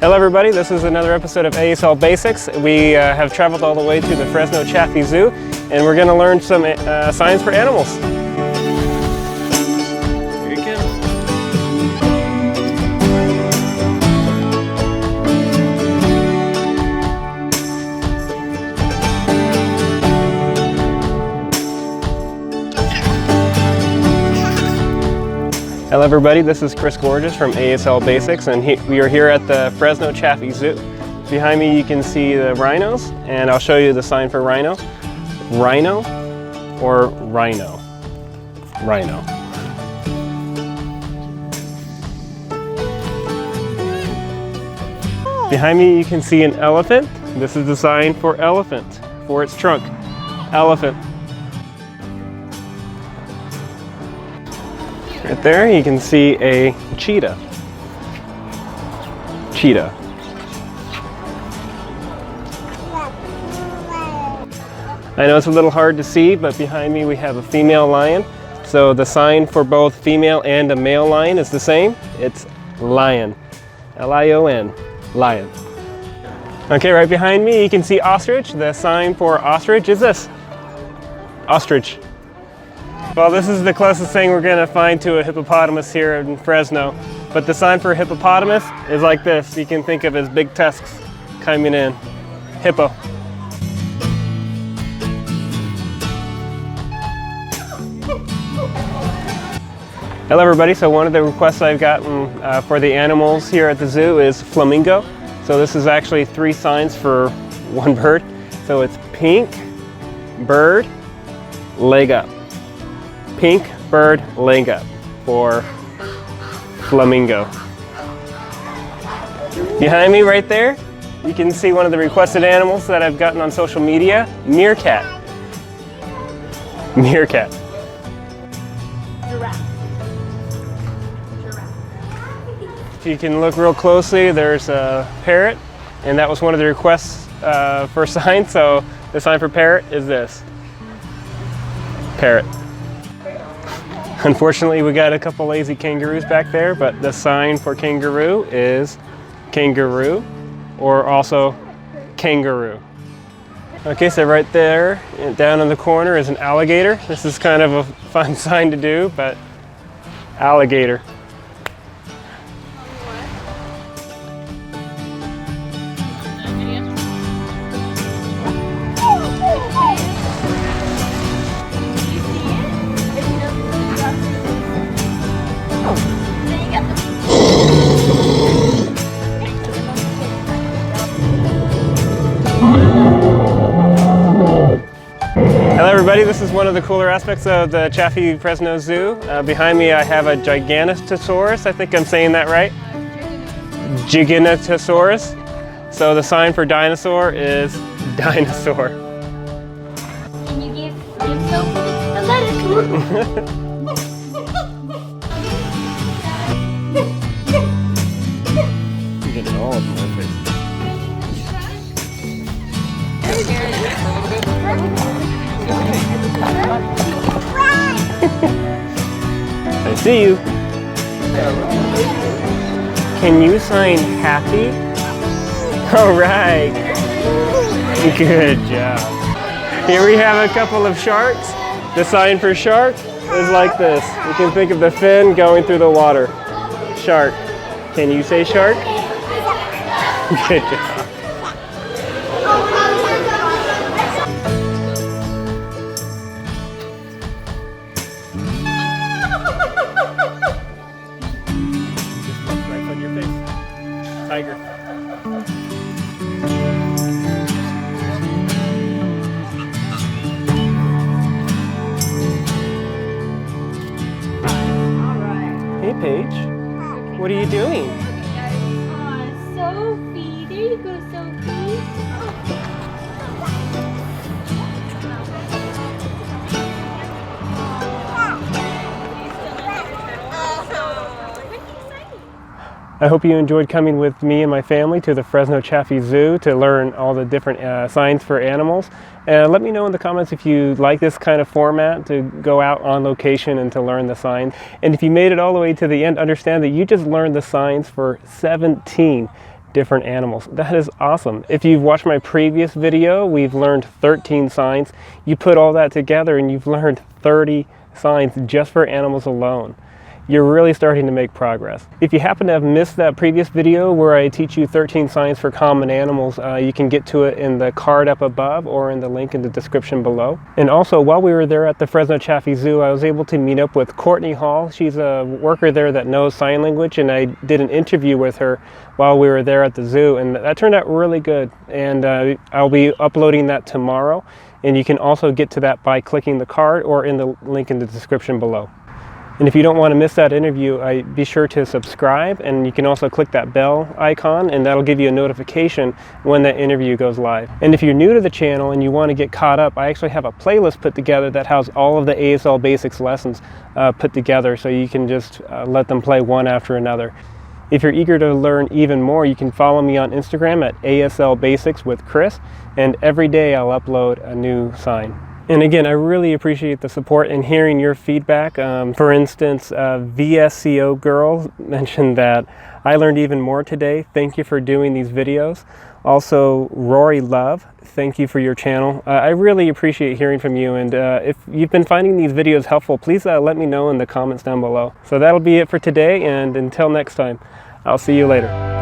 Hello everybody, this is another episode of ASL Basics. We have traveled all the way to the Fresno Chaffee Zoo and we're going to learn some science for animals. Here he comes. Hello everybody, this is Chris Gorgeous from ASL Basics and we are here at the Fresno Chaffee Zoo. Behind me you can see the rhinos and I'll show you the sign for rhino. Rhino or rhino? Rhino. Behind me you can see an elephant. This is the sign for elephant, for its trunk. Elephant. Right there you can see a cheetah. Cheetah. I know it's a little hard to see, but behind me we have a female lion. So the sign for both female and a male lion is the same. It's lion. L-I-O-N. Lion. Okay, right behind me you can see ostrich. The sign for ostrich is this. Ostrich. Well, this is the closest thing we're going to find to a hippopotamus here in Fresno. But the sign for hippopotamus is like this. You can think of as big tusks coming in. Hippo. Hello everybody, so one of the requests I've gotten for the animals here at the zoo is flamingo. So this is actually 3 signs for one bird. So it's pink, bird, leg up. Pink, bird, leg up for flamingo. Behind me right there, you can see one of the requested animals that I've gotten on social media, meerkat. Meerkat. Giraffe. If you can look real closely, there's a parrot, and that was one of the requests for signs, so the sign for parrot is this. Parrot. Unfortunately, we got a couple lazy kangaroos back there, but the sign for kangaroo is kangaroo, or also kangaroo. Okay, so right there, down in the corner is an alligator. This is kind of a fun sign to do, but alligator. Hello everybody, this is one of the cooler aspects of the Chaffee Fresno Zoo. Behind me I have a Giganotosaurus, I think I'm saying that right. Giganotosaurus. So the sign for dinosaur is dinosaur. Can you give Sophie a letter? You're getting all of my face. I see you. Can you sign happy? All right. Good job. Here we have a couple of sharks. The sign for shark is like this. You can think of the fin going through the water. Shark. Can you say shark? Good job. Tiger. Hey Paige, what are you doing? Sophie, there you go, Sophie. I hope you enjoyed coming with me and my family to the Fresno Chaffee Zoo to learn all the different signs for animals. Let me know in the comments if you like this kind of format to go out on location and to learn the signs. And if you made it all the way to the end, understand that you just learned the signs for 17 different animals. That is awesome. If you've watched my previous video, we've learned 13 signs. You put all that together and you've learned 30 signs just for animals alone. You're really starting to make progress. If you happen to have missed that previous video where I teach you 13 signs for common animals, you can get to it in the card up above or in the link in the description below. And also, while we were there at the Fresno Chaffee Zoo, I was able to meet up with Courtney Hall. She's a worker there that knows sign language, and I did an interview with her while we were there at the zoo, and that turned out really good. And I'll be uploading that tomorrow, and you can also get to that by clicking the card or in the link in the description below. And if you don't want to miss that interview, be sure to subscribe, and you can also click that bell icon, and that'll give you a notification when that interview goes live. And if you're new to the channel and you want to get caught up, I actually have a playlist put together that has all of the ASL Basics lessons put together, so you can just let them play one after another. If you're eager to learn even more, you can follow me on Instagram at ASL Basics with Chris, and every day I'll upload a new sign. And again, I really appreciate the support and hearing your feedback. For instance, VSCO Girl mentioned that I learned even more today. Thank you for doing these videos. Also, Rory Love, thank you for your channel. I really appreciate hearing from you, and if you've been finding these videos helpful, please let me know in the comments down below. So that'll be it for today, and until next time, I'll see you later.